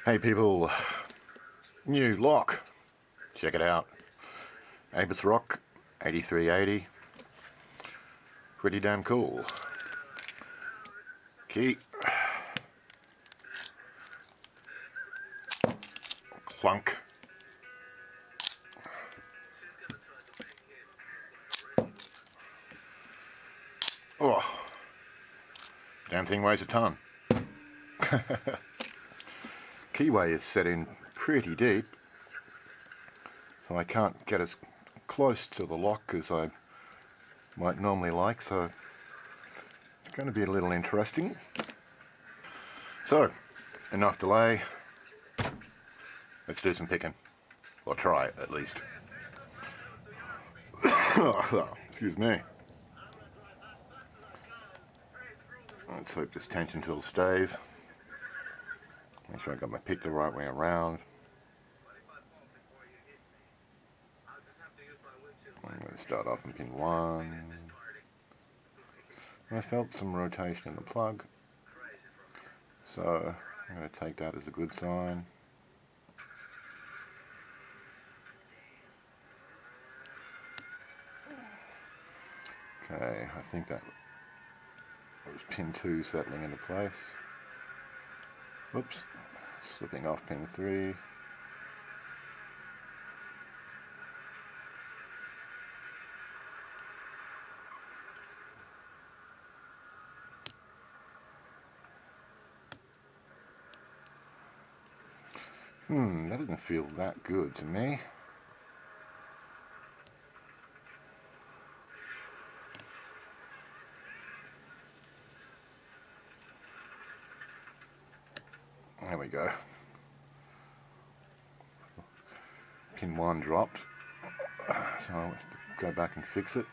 Hey people, new lock, check it out. Abus Rock 8380, pretty damn cool. Key, clunk. Oh, damn thing weighs a ton. Keyway is set in pretty deep, so I can't get as close to the lock as I might normally like, so it's going to be a little interesting. So, enough delay, let's do some picking, or try it at least. Excuse me. Let's hope this tension tool stays. Make sure I got my pick the right way around. I'm going to start off on pin 1. I felt some rotation in the plug, so I'm going to take that as a good sign. Okay, I think that was pin 2 settling into place. Oops, slipping off pin 3. That doesn't feel that good to me. There we go. Pin 1 dropped, so I'll go back and fix it.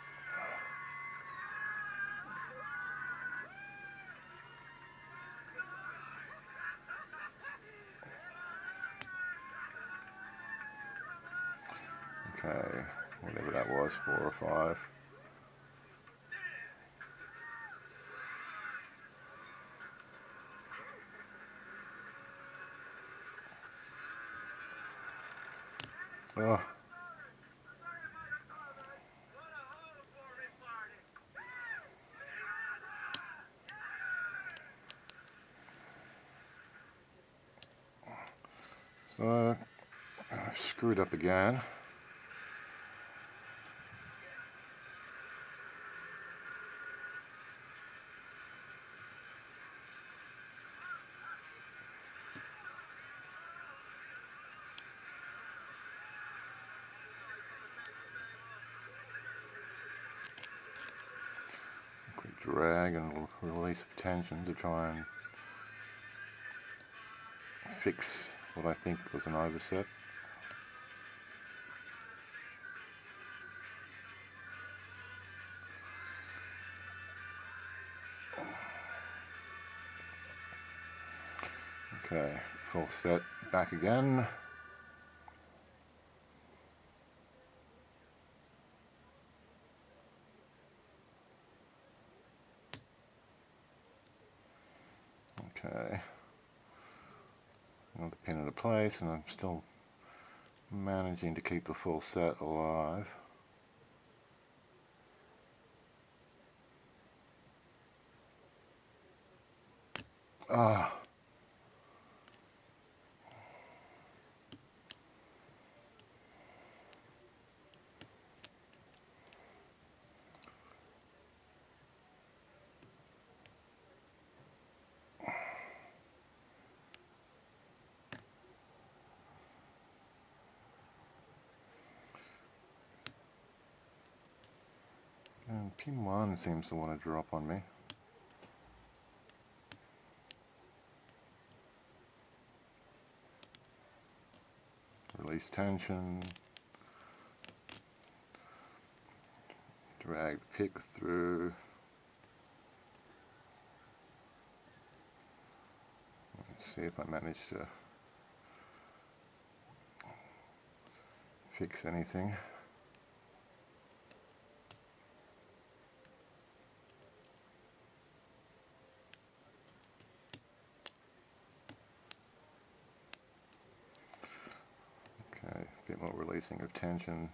Okay, whatever that was, 4 or 5. Oh. So, I've screwed up again. Quick drag and a little release of tension to try and fix what I think was an overset. Okay, full set back again. Okay, another pin into place, and I'm still managing to keep the full set alive. Ah. And pin 1 seems to want to drop on me. Release tension. Drag the pick through. Let's see if I manage to fix anything. or releasing of tension.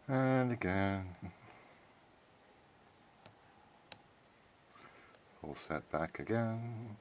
And again, pull that back again.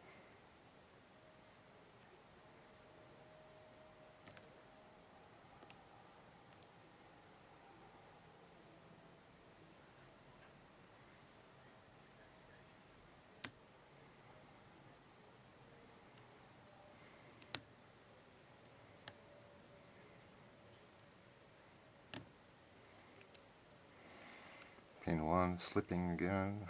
Pin 1 slipping again.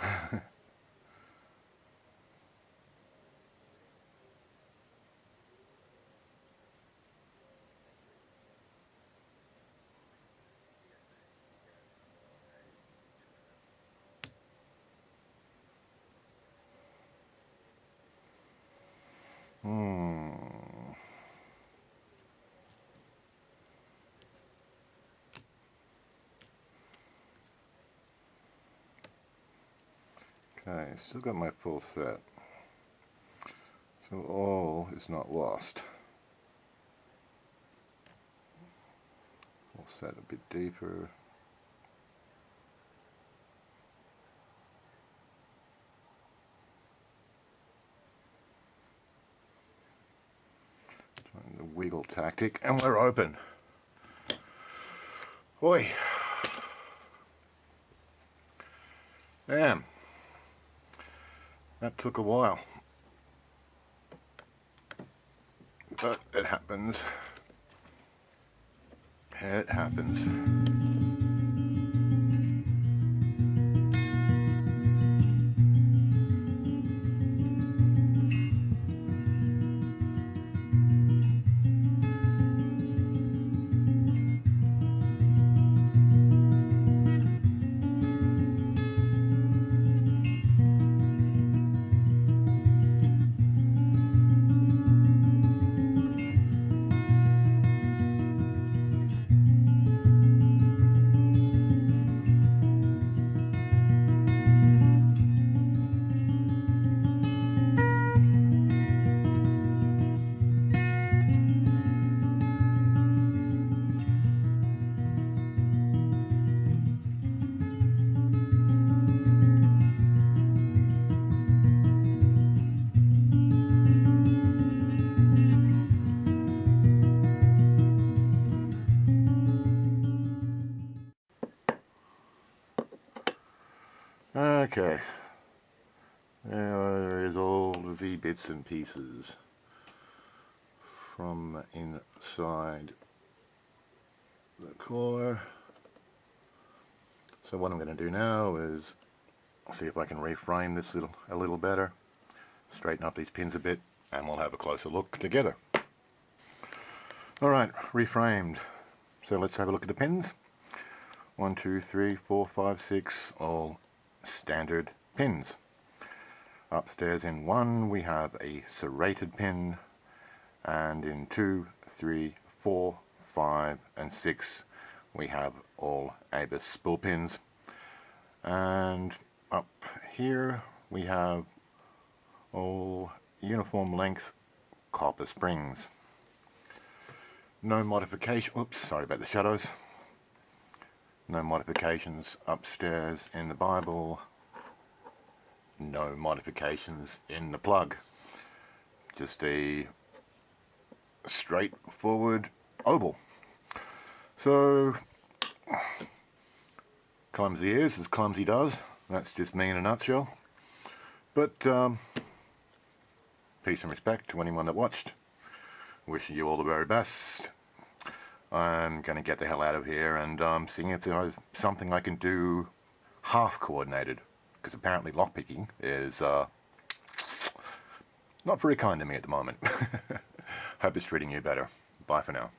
Okay, still got my full set. So all is not lost. We'll set a bit deeper. Trying the wiggle tactic, and we're open. Oi! Damn. That took a while. But it happens. It happens. Okay, there is all the bits and pieces from inside the core. So what I'm going to do now is see if I can reframe this a little better, straighten up these pins a bit, and we'll have a closer look together. Alright, reframed. So let's have a look at the pins. 1, 2, 3, 4, 5, 6, all standard pins. Upstairs in 1 we have a serrated pin, and in 2, 3, 4, 5 and 6 we have all ABUS spool pins, and up here we have all uniform length copper springs. No modification, oops, sorry about the shadows. No modifications upstairs in the Bible. No modifications in the plug. Just a straightforward oval. So Clumsy is as clumsy does. That's just me in a nutshell. But peace and respect to anyone that watched. Wishing you all the very best. I'm going to get the hell out of here and seeing if there's something I can do half coordinated. Because apparently lockpicking is not very kind to me at the moment. Hope it's treating you better. Bye for now.